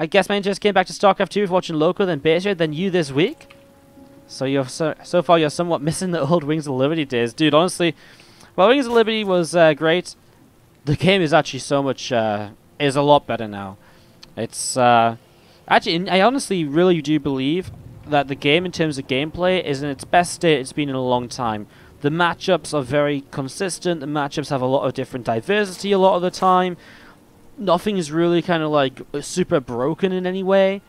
I guess man just came back to StarCraft 2 watching Loco, then Beta, then you this week. So you're so far you're somewhat missing the old Wings of Liberty days. Dude, honestly, while Wings of Liberty was great, the game is actually so much, is a lot better now. It's, actually, I honestly really do believe that the game in terms of gameplay is in its best state it's been in a long time. The matchups are very consistent, the matchups have a lot of different diversity a lot of the time. Nothing is really kind of like super broken in any way.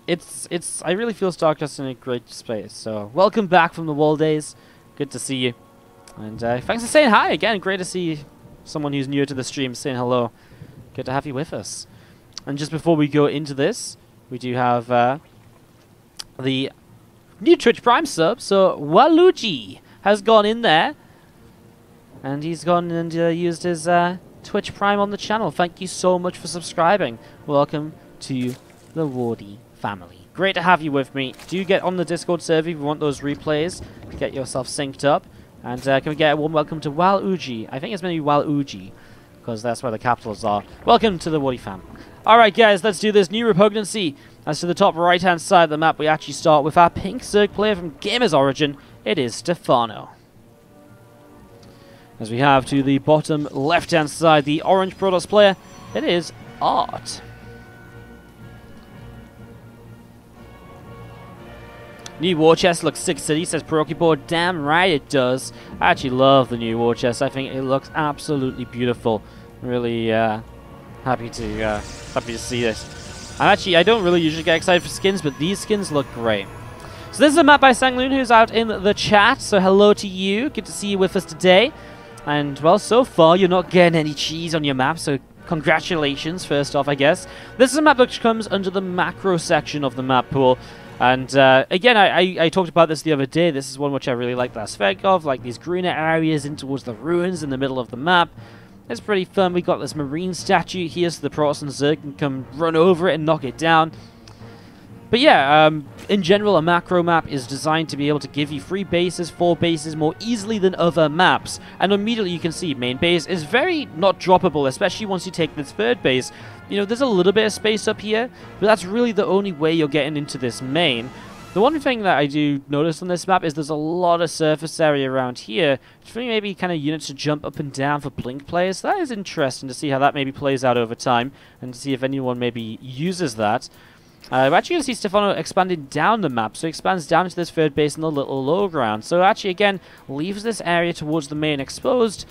I really feel StarCraft's in a great space. So, welcome back from the wall days. Good to see you. And thanks for saying hi again. Great to see someone who's new to the stream saying hello. Good to have you with us. And just before we go into this, we do have the new Twitch Prime sub. So, Waluigi has gone in there. And he's gone and used his Twitch Prime on the channel. Thank you so much for subscribing. Welcome to the Wardy family. Great to have you with me. Do get on the Discord server if you want those replays. Get yourself synced up. And can we get a warm welcome to Waluigi? I think it's maybe Waluigi, because that's where the capitals are. Welcome to the Wardy fam. Alright guys, let's do this new repugnancy. As to the top right hand side of the map, we actually start with our pink Zerg player from Gamer's Origin. It is Stephano. As we have to the bottom left hand side, the orange Protoss player, it is ArT. New war chest looks sick city, says Prokiboard. Damn right it does. I actually love the new war chest. I think it looks absolutely beautiful. Really happy to see this. I don't really usually get excited for skins, but these skins look great. So this is a map by Sangloon, who's out in the chat. So hello to you. Good to see you with us today. And well, so far you're not getting any cheese on your map, so congratulations first off, I guess. This is a map which comes under the macro section of the map pool. And again, I talked about this the other day. This is one which I really like the aspect of, like these greener areas in towards the ruins in the middle of the map. It's pretty fun. We got this marine statue here so the Protestant Zerg can come run over it and knock it down. But yeah, in general, a macro map is designed to be able to give you 3 bases, 4 bases more easily than other maps. And immediately you can see main base is very not droppable, especially once you take this 3rd base. You know, there's a little bit of space up here, but that's really the only way you're getting into this main. The one thing that I do notice on this map is there's a lot of surface area around here. It's really maybe kind of units to jump up and down for blink players. That is interesting to see how that maybe plays out over time, and to see if anyone maybe uses that. We're actually going to see Stephano expanding down the map, so he expands down into this 3rd base in the little low ground. So actually, again, leaves this area towards the main exposed.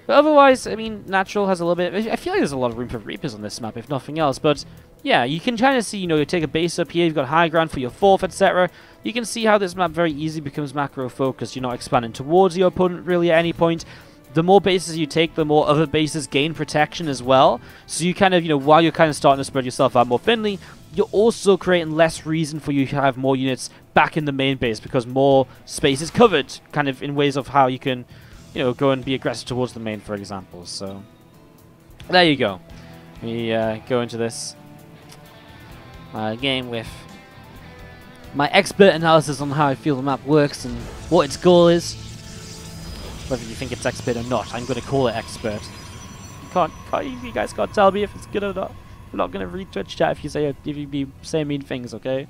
But otherwise, I mean, Natural has a little bit... I feel like there's a lot of room for Reapers on this map, if nothing else. But yeah, you can kind of see, you know, you take a base up here, you've got high ground for your 4th, etc. You can see how this map very easily becomes macro-focused. You're not expanding towards your opponent really at any point. The more bases you take, the more other bases gain protection as well. So you kind of, you know, while you're kind of starting to spread yourself out more thinly, you're also creating less reason for you to have more units back in the main base because more space is covered, kind of in ways of how you can, you know, go and be aggressive towards the main, for example. So there you go. We go into this game with my expert analysis on how I feel the map works and what its goal is. Whether you think it's expert or not, I'm going to call it expert. You guys can't tell me if it's good or not. I'm not going to read Twitch chat if you be saying mean things, okay?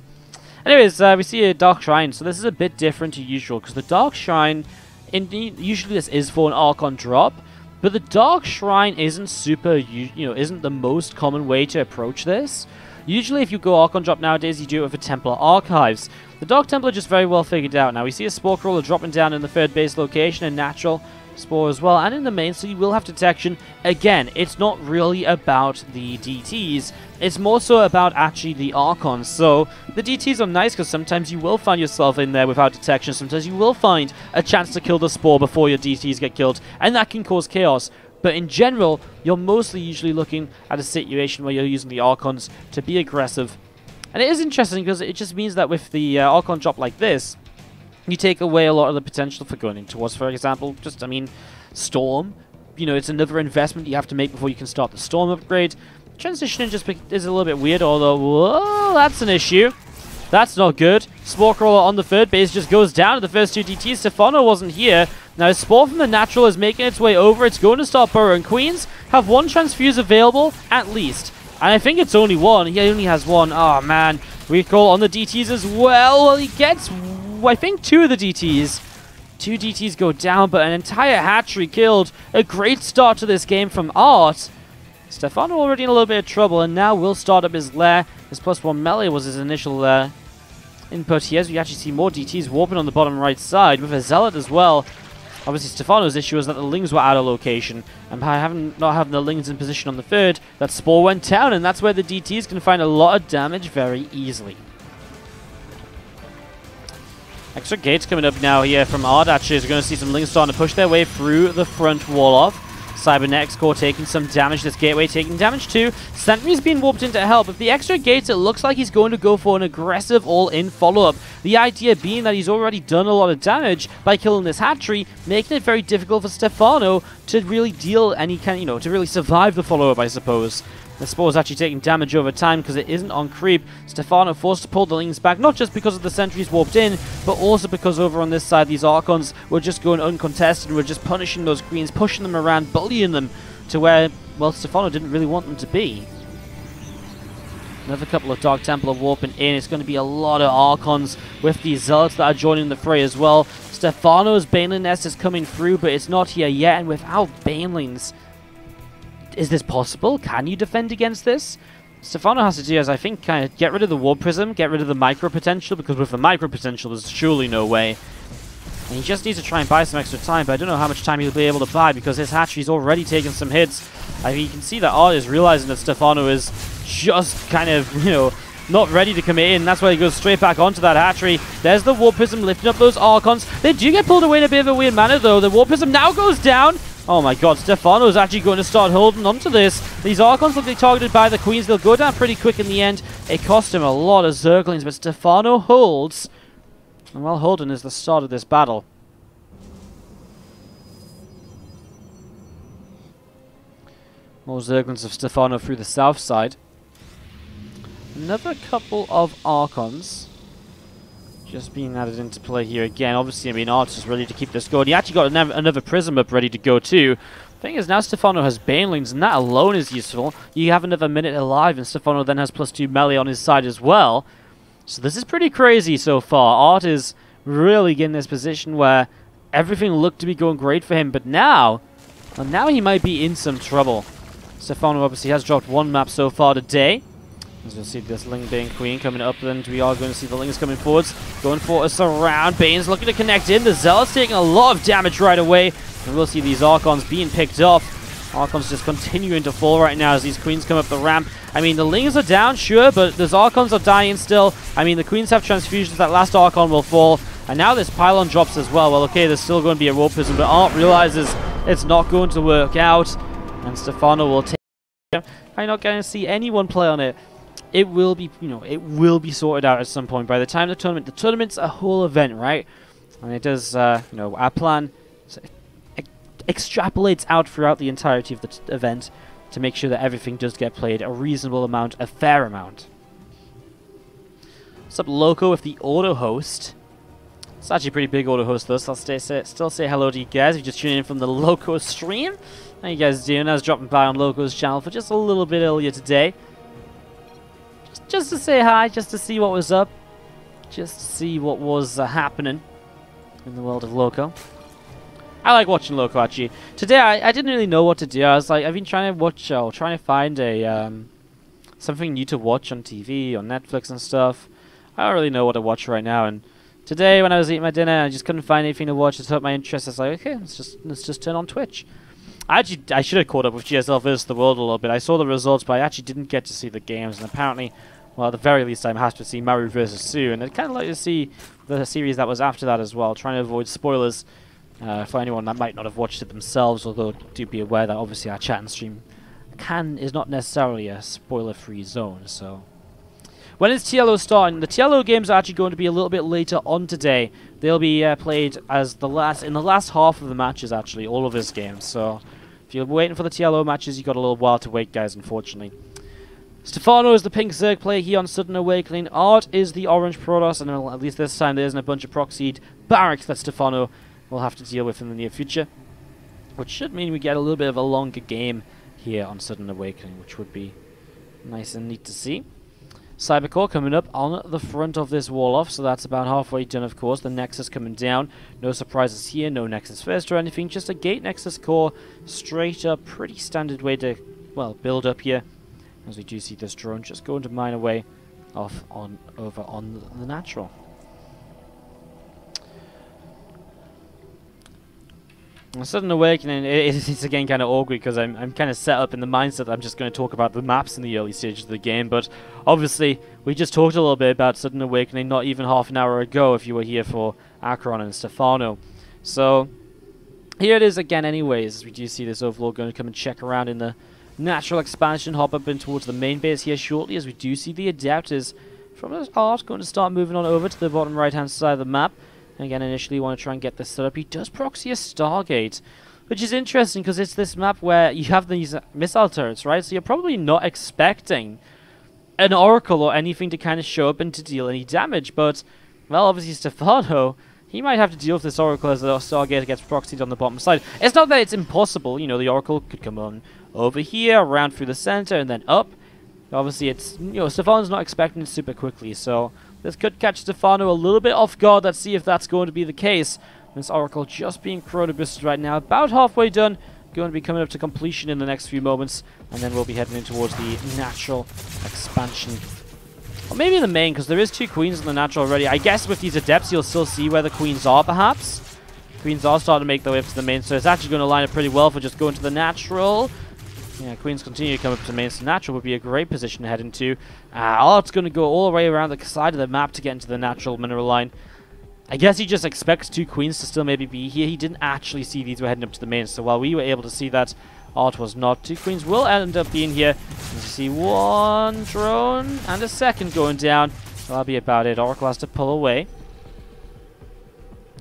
Anyways, we see a Dark Shrine. So this is a bit different to usual because the Dark Shrine, usually this is for an Archon drop, but the Dark Shrine isn't isn't the most common way to approach this. Usually if you go Archon drop nowadays, you do it with a Templar Archives. The Dark Templar just very well figured out. Now we see a Spore Crawler dropping down in the 3rd base location, and Natural Spore as well, and in the main, so you will have detection. Again, it's not really about the DTs, it's more so about actually the Archons. So the DTs are nice because sometimes you will find yourself in there without detection, sometimes you will find a chance to kill the Spore before your DTs get killed, and that can cause chaos. But in general, you're mostly usually looking at a situation where you're using the Archons to be aggressive. And it is interesting because it just means that with the Archon drop like this, you take away a lot of the potential for going in towards, for example, just, I mean, Storm. You know, it's another investment you have to make before you can start the Storm upgrade. Transitioning just is a little bit weird, although, whoa, that's an issue. That's not good. Spore Crawler on the 3rd base just goes down to the first 2 DTs. Stephano wasn't here. Now, Spore from the Natural is making its way over. It's going to start burrowing. Queens have 1 transfuse available, at least. And I think it's only one. He only has one. Oh, man. Recall on the DTs as well. Well, he gets, I think, 2 of the DTs. 2 DTs go down, but an entire hatchery killed. A great start to this game from ArT. Stephano already in a little bit of trouble, and now will start up his lair. His +1 melee was his initial input here, as we actually see more DTs warping on the bottom right side, with a Zealot as well. Obviously, Stephano's issue was that the Lings were out of location, and by not having the Lings in position on the third, that Spore went down, and that's where the DTs can find a lot of damage very easily. Extra gates coming up now here from ArT. Actually, we're going to see some Lings starting to push their way through the front wall off. Cybernetics Core taking some damage. This gateway taking damage too. Sentry's been warped in to help. With the extra gates, it looks like he's going to go for an aggressive all-in follow-up. The idea being that he's already done a lot of damage by killing this hatchery, making it very difficult for Stephano to really deal any kind, to really survive the follow-up, I suppose. The Spore is actually taking damage over time because it isn't on creep. Stephano forced to pull the Lings back, not just because of the sentries warped in, but also because over on this side, these Archons were just going uncontested, were just punishing those Queens, pushing them around, bullying them to where, well, Stephano didn't really want them to be. Another couple of Dark Templar warping in. It's going to be a lot of Archons with these Zealots that are joining the fray as well. Stephano's Baneling Nest is coming through, but it's not here yet, and without Banelings, is this possible? Can you defend against this? Stephano has to do, as I think, kind of get rid of the Warp Prism, get rid of the Micro Potential, because with the Micro Potential, there's surely no way. And he just needs to try and buy some extra time, but I don't know how much time he'll be able to buy, because his hatchery's already taken some hits. I mean, you can see that ArT is realizing that Stephano is just kind of, not ready to commit in. That's why he goes straight back onto that hatchery. There's the Warp Prism lifting up those Archons. They do get pulled away in a bit of a weird manner, though. The Warp Prism now goes down. Oh my god, Stephano's actually going to start holding onto this. These Archons look like targeted by the Queens. They'll go down pretty quick in the end. It cost him a lot of Zerglings, but Stephano holds. And while holding is the start of this battle. More Zerglings of Stephano through the south side. Another couple of Archons just being added into play here again. Obviously, I mean, ArT is ready to keep this going. He actually got another Prism up ready to go too. Thing is, now Stephano has Banelings, and that alone is useful. You have another minute alive, and Stephano then has +2 melee on his side as well. So this is pretty crazy so far. ArT is really getting this position where everything looked to be going great for him, but now, well, now he might be in some trouble. Stephano obviously has dropped 1 map so far today. As you'll see this Ling Bane Queen coming up, and we are going to see the Lings coming forwards, going for a surround. Bane's looking to connect in. The Zealot's taking a lot of damage right away, and we'll see these Archons being picked off. Archons just continuing to fall right now as these Queens come up the ramp. I mean, the Lings are down, sure, but those Archons are dying still. I mean, the Queens have transfusions. That last Archon will fall, and now this Pylon drops as well. Well, okay, there's still going to be a Warp Prism, but ArT realizes it's not going to work out, and Stephano will take it. I'm not going to see anyone play on it. It will be, it will be sorted out at some point. By the time the tournament's a whole event, right? And it does, our plan extrapolates out throughout the entirety of the event to make sure that everything does get played a reasonable amount, a fair amount. What's up, Loco, with the auto host? It's actually a pretty big auto host, though, so I'll still say hello to you guys if you're just tuning in from the Loco stream. How you guys doing? I was dropping by on Loco's channel for just a little bit earlier today. Just to say hi, just to see what was up, just to see what was happening in the world of Loco. I like watching Loco, actually. Today, I didn't really know what to do. I was like, I've been trying to watch, trying to find a something new to watch on TV, on Netflix and stuff. I don't really know what to watch right now. And today, when I was eating my dinner, I just couldn't find anything to watch. It took my interest. I was like, okay, let's just turn on Twitch. I should have caught up with GSL vs. the World a little bit. I saw the results, but I actually didn't get to see the games. And apparently, well, at the very least, I have to see Maru vs. Sue. And I'd kind of like to see the series that was after that as well, trying to avoid spoilers for anyone that might not have watched it themselves, although do be aware that obviously our chat and stream is not necessarily a spoiler-free zone. So, when is TLO starting? The TLO games are actually going to be a little bit later on today. They'll be played as in the last half of the matches, actually, all of his games. So, if you're waiting for the TLO matches, you've got a little while to wait, guys, unfortunately. Stephano is the pink Zerg player here on Sudden Awakening. ArT is the orange Protoss, and at least this time there isn't a bunch of proxied barracks that Stephano will have to deal with in the near future. Which should mean we get a little bit of a longer game here on Sudden Awakening, which would be Nice and neat to see. Cybercore coming up on the front of this wall off, so that's about halfway done, of course. The Nexus coming down. No surprises here, no Nexus first or anything, just a Gate Nexus core straight up. Pretty standard way to, well, build up here. As we do see this drone just going to mine away off on over on the natural. Sudden Awakening, it's again kind of awkward because I'm kind of set up in the mindset that I'm just going to talk about the maps in the early stages of the game, but obviously we just talked a little bit about Sudden Awakening not even half an hour ago if you were here for Akron and Stephano. So here it is again anyways, as we do see this Overlord going to come and check around in the natural expansion, hop up in towards the main base here shortly, as we do see the adapters from this ArT going to start moving on over to the bottom right hand side of the map. Again, initially you want to try and get this set up. He does proxy a Stargate, which is interesting because it's this map where you have these missile turrets, right? So you're probably not expecting an Oracle or anything to kind of show up and to deal any damage. But, well, obviously Stephano, he might have to deal with this Oracle as the Stargate gets proxied on the bottom side. It's not that it's impossible. You know, the Oracle could come on over here, around through the center, and then up. Obviously, it's, you know, Stephano's not expecting it super quickly, so this could catch Stephano a little bit off guard. Let's see if that's going to be the case. This Oracle just being chrono boosted right now, about halfway done. Going to be coming up to completion in the next few moments, and then we'll be heading in towards the natural expansion. Or maybe the main, because there is 2 queens in the natural already. I guess with these adepts, you'll still see where the queens are, perhaps. Queens are starting to make their way up to the main, so it's actually going to line up pretty well for just going to the natural. Yeah, queens continue to come up to main, so natural would be a great position to head into. ArT's going to go all the way around the side of the map to get into the natural mineral line. I guess he just expects 2 queens to still maybe be here. He didn't actually see these were heading up to the main, so while we were able to see that, ArT was not. 2 queens will end up being here. As you see, 1 drone and a second going down. That'll be about it. Oracle has to pull away.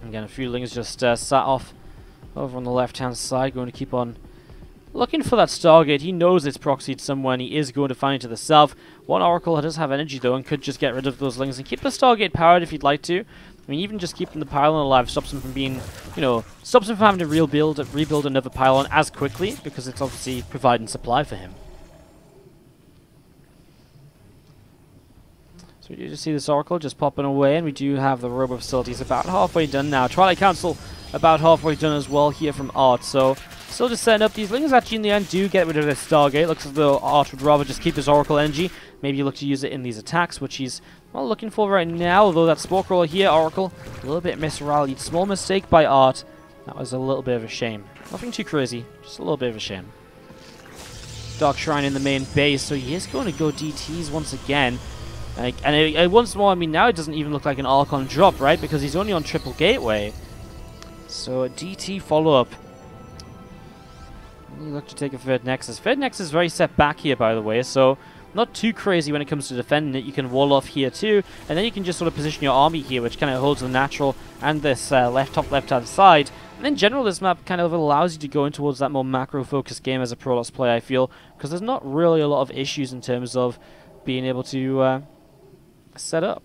Again, a few lings just sat off over on the left-hand side, going to keep on looking for that Stargate. He knows it's proxied somewhere and he is going to find it to the south. 1 Oracle does have energy though and could just get rid of those lings and keep the Stargate powered if he'd like to. I mean, even just keeping the pylon alive stops him from being, you know, stops him from having to rebuild another pylon as quickly, because it's obviously providing supply for him. So we do just see this Oracle just popping away, and we do have the robo facilities about halfway done now. Twilight Council about halfway done as well here from ArT. So still just setting up. These lings actually in the end do get rid of this Stargate. Looks as though ArT would rather just keep his Oracle energy. Maybe look to use it in these attacks, which he's, well, looking for right now. Although that Spore Crawler here, Oracle, a little bit misrallied. Small mistake by ArT. That was a little bit of a shame. Nothing too crazy, just a little bit of a shame. Dark Shrine in the main base, so he is going to go DTs once again. And once more, I mean, now it doesn't even look like an Archon drop, right? Because he's only on triple gateway. So a DT follow-up. Look to take a third Nexus. Third Nexus is very set back here, by the way, so not too crazy when it comes to defending it. You can wall off here too, and then you can just sort of position your army here, which kind of holds the natural and this left-hand side. And in general, this map kind of allows you to go in towards that more macro-focused game as a Protoss player, I feel, because there's not really a lot of issues in terms of being able to set up.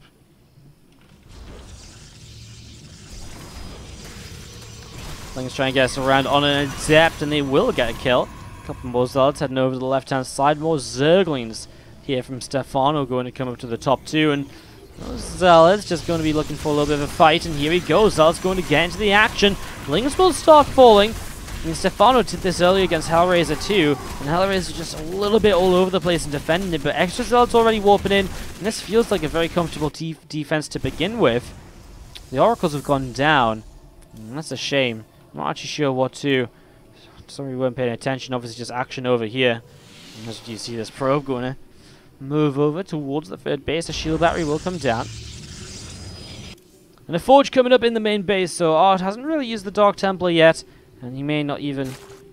Things trying to get us around on an adept, and they will get a kill. A couple more Zealots heading over to the left-hand side. More Zerglings here from Stephano going to come up to the top 2. And those Zealots just going to be looking for a little bit of a fight. And here he goes. Zealots going to get into the action. Lings will start falling. I mean, Stephano did this earlier against Hellraiser too. And Hellraiser just a little bit all over the place and defending it. But extra Zealots already warping in. And this feels like a very comfortable defense to begin with. The Oracles have gone down. And that's a shame. I'm not actually sure what to. Sorry we weren't paying attention. Obviously just action over here. And as you see this probe going to move over towards the third base. A shield battery will come down. And a forge coming up in the main base. So ArT hasn't really used the Dark Templar yet. And he may not even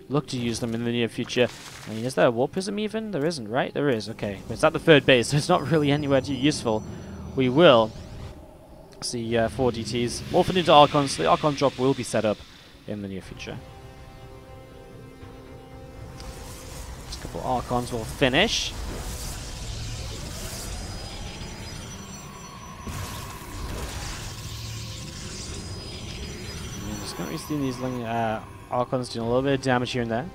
look to use them in the near future. I mean, is there a Warp Prism even? There isn't, right? There is, okay. But it's at the third base, so it's not really anywhere too useful. We will see 4 DTs morphing into Archons. The Archon drop will be set up in the near future. Just a couple Archons will finish. I'm just going to be seeing these Archons doing a little bit of damage here and there.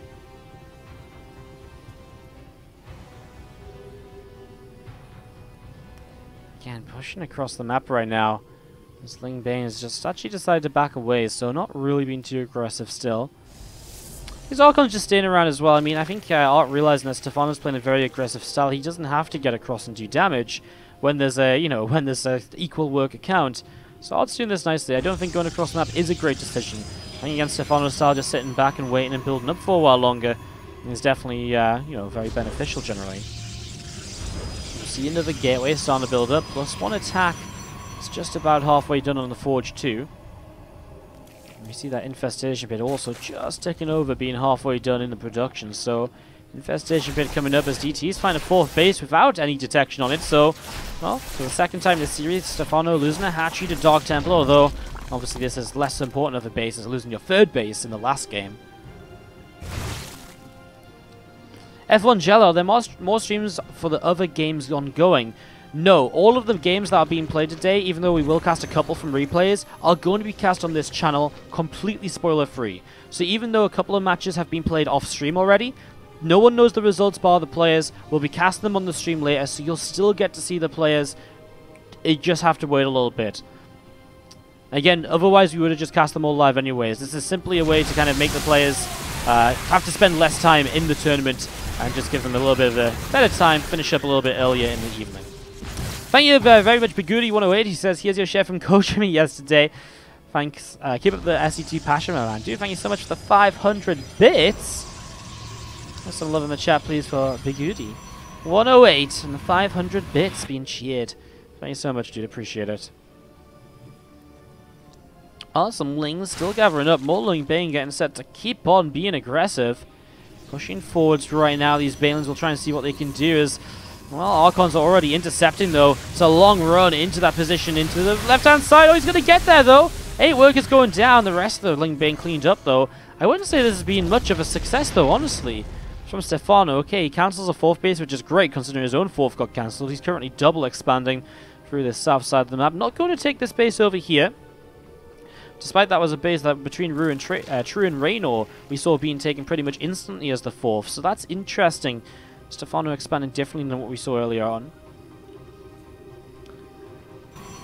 again, pushing across the map right now. This Ling Bane has just actually decided to back away, so not really being too aggressive still. His Archon's just staying around as well. I mean, I think ArT realizing that Stephano's playing a very aggressive style. He doesn't have to get across and do damage when there's a, when there's a equal worker count. So ArT's doing this nicely. I don't think going across the map is a great decision. I think against Stephano's style, just sitting back and waiting and building up for a while longer is definitely, very beneficial generally. See another gateway starting to build up. Plus one attack. It's just about halfway done on the Forge too. We see that Infestation Pit also just ticking over, being halfway done in the production. So, Infestation Pit coming up as DTs find a 4th base without any detection on it. So, well, for the second time in the series, Stephano losing a hatchery to Dark Temple. Although, obviously this is less important of a base as losing your 3rd base in the last game. F1 Jello, there are more streams for the other games ongoing. No, all of the games that are being played today, even though we will cast a couple from replays, are going to be cast on this channel completely spoiler-free. So even though a couple of matches have been played off-stream already, no one knows the results bar the players. We'll be casting them on the stream later, so you'll still get to see the players. You just have to wait a little bit. Again, otherwise we would have just cast them all live anyways. This is simply a way to kind of make the players have to spend less time in the tournament and just give them a little bit of a better time, finish up a little bit earlier in the evening. Thank you very much, Bigudi108. He says, here's your share from coaching me yesterday. Thanks. Keep up the SC2 passion, my man. Dude, thank you so much for the 500 bits. There's some love in the chat, please, for Bigudi108 and the 500 bits being cheered. Thank you so much, dude. Appreciate it. Awesome. Lings still gathering up. More Ling Bane getting set to keep on being aggressive. Pushing forwards right now. These Balins will try and see what they can do as... Well, Archons are already intercepting, though. It's a long run into that position, into the left-hand side. Oh, he's going to get there, though. 8 workers going down. The rest of the Ling Bane cleaned up, though. I wouldn't say this has been much of a success, though, honestly. From Stephano, okay, he cancels a 4th base, which is great, considering his own 4th got cancelled. He's currently double expanding through the south side of the map. Not going to take this base over here. Despite that was a base that between True and Raynor, we saw being taken pretty much instantly as the 4th. So that's interesting. Stephano expanding differently than what we saw earlier on.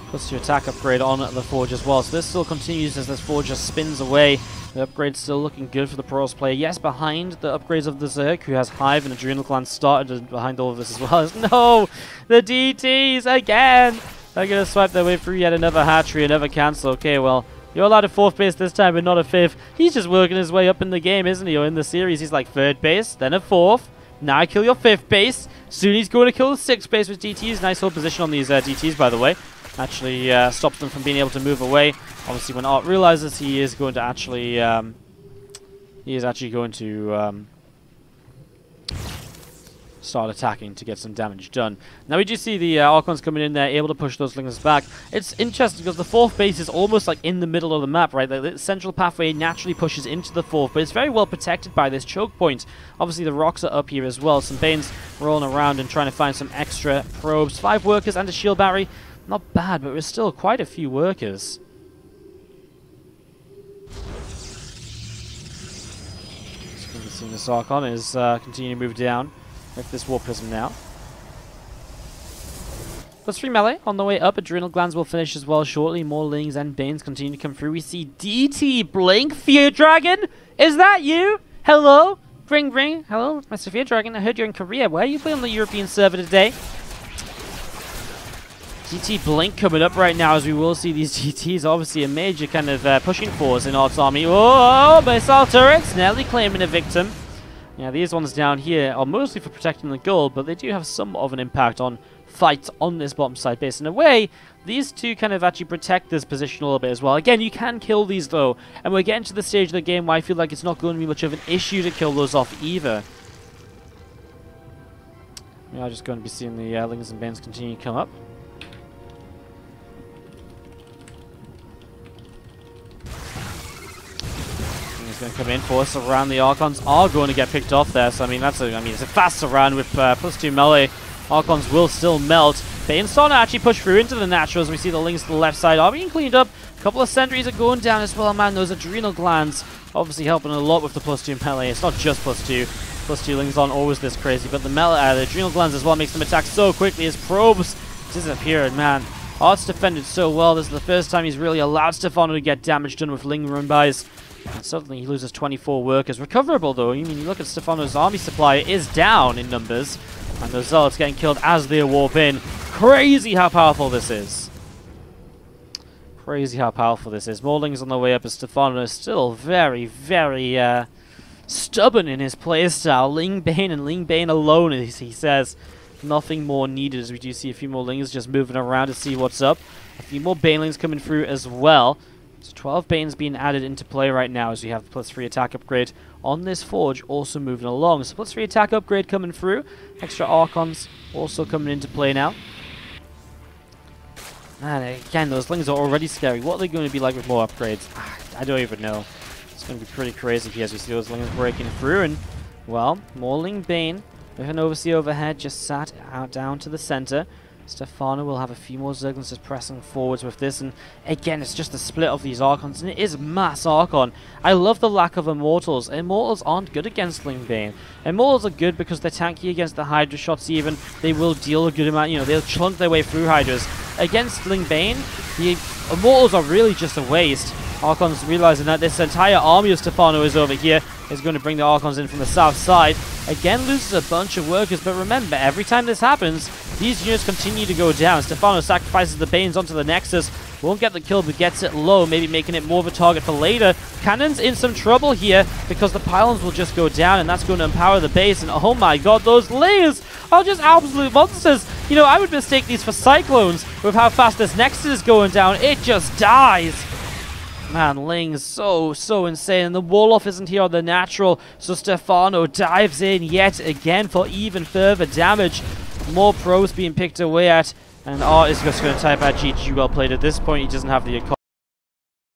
Plus your attack upgrade on the Forge as well. So this still continues as this Forge just spins away. The upgrade's still looking good for the Pros player. Yes, behind the upgrades of the Zerg, who has Hive and Adrenal Gland started behind all of this as well. No! The DTs again! They're going to swipe their way through yet another hatchery, another cancel. Okay, well, you're allowed a 4th base this time, but not a 5th. He's just working his way up in the game, isn't he? Or in the series, he's like 3rd base, then a 4th. Now I kill your 5th base. Soon he's going to kill the 6th base with DTs. Nice hold position on these DTs, by the way. Actually stops them from being able to move away. Obviously, when ArT realizes he is going to actually... start attacking to get some damage done. Now we do see the Archons coming in there, able to push those Lings back. It's interesting because the 4th base is almost like in the middle of the map, right? The central pathway naturally pushes into the 4th, but it's very well protected by this choke point. Obviously the rocks are up here as well. Some Banes rolling around and trying to find some extra probes. 5 workers and a shield battery. Not bad, but there's still quite a few workers. Seeing this Archon is continuing to move down with this War Prism now. +3 melee on the way up. Adrenal Glands will finish as well shortly. More Lings and Banes continue to come through. We see DT Blink. Fear Dragon, is that you? Hello? Ring ring. Hello, Mr. Fear Dragon. I heard you're in Korea. Why are you playing on the European server today? DT Blink coming up right now, as we will see these DTs. Obviously a major kind of pushing force in ArT's army. Oh, missile turrets nearly claiming a victim. Yeah, these ones down here are mostly for protecting the gold, but they do have somewhat of an impact on fights on this bottom side base. In a way, these two kind of actually protect this position a little bit as well. Again, you can kill these though, and we're getting to the stage of the game where I feel like it's not going to be much of an issue to kill those off either. We are just going to be seeing the Lings and Banes continue to come up. Going to come in for us around. The Archons are going to get picked off there, so I mean it's a fast surround with +2 melee. Archons will still melt. Bane's starting to actually push through into the natural as we see the Lings to the left side are being cleaned up. A couple of sentries are going down as well, man. Those Adrenal Glands obviously helping a lot with the +2 melee. It's not just +2. +2 Lings aren't always this crazy, but the Adrenal Glands as well makes them attack so quickly as probes disappeared, man. ArT's defended so well. This is the first time he's really allowed Stephano to get damage done with Ling run-bys. And suddenly he loses 24 workers. Recoverable though. I mean, you look at Stephano's army supply, it is down in numbers. And the Zealots getting killed as they warp in. Crazy how powerful this is. Crazy how powerful this is. More Lings on the way up, as Stephano is still very, very stubborn in his playstyle. Ling Bane and Ling Bane alone, as he says. Nothing more needed, as we do see a few more Lings just moving around to see what's up. A few more Banelings coming through as well. So 12 Banes being added into play right now as we have the +3 attack upgrade on this Forge also moving along. So +3 attack upgrade coming through. Extra Archons also coming into play now. And again, those Lings are already scary. What are they going to be like with more upgrades? I don't even know. It's going to be pretty crazy here as we see those Lings breaking through. And, well, more Ling Bane with an Overseer overhead just sat out down to the center. Stephano will have a few more Zerglings just pressing forwards with this, and again, it's just a split of these Archons, and it is mass Archon. I love the lack of Immortals. Immortals aren't good against Ling Bane. Immortals are good because they're tanky against the Hydra shots even. They will deal a good amount, they'll chunk their way through Hydras. Against Ling Bane, the Immortals are really just a waste. Archons realizing that this entire army of Stephano is over here is going to bring the Archons in from the south side. Again, loses a bunch of workers, but remember, every time this happens, these units continue to go down. Stephano sacrifices the Banes onto the Nexus. Won't get the kill, but gets it low, maybe making it more of a target for later. Cannon's in some trouble here because the pylons will just go down, and that's going to empower the base. And oh my god, those layers are just absolute monsters. I would mistake these for Cyclones with how fast this Nexus is going down. It just dies. Man, Ling's so insane, and the Warlock isn't here on the natural, so Stephano dives in yet again for even further damage. More pros being picked away at, and ArT is just going to type out GG, well played. At this point, he doesn't have the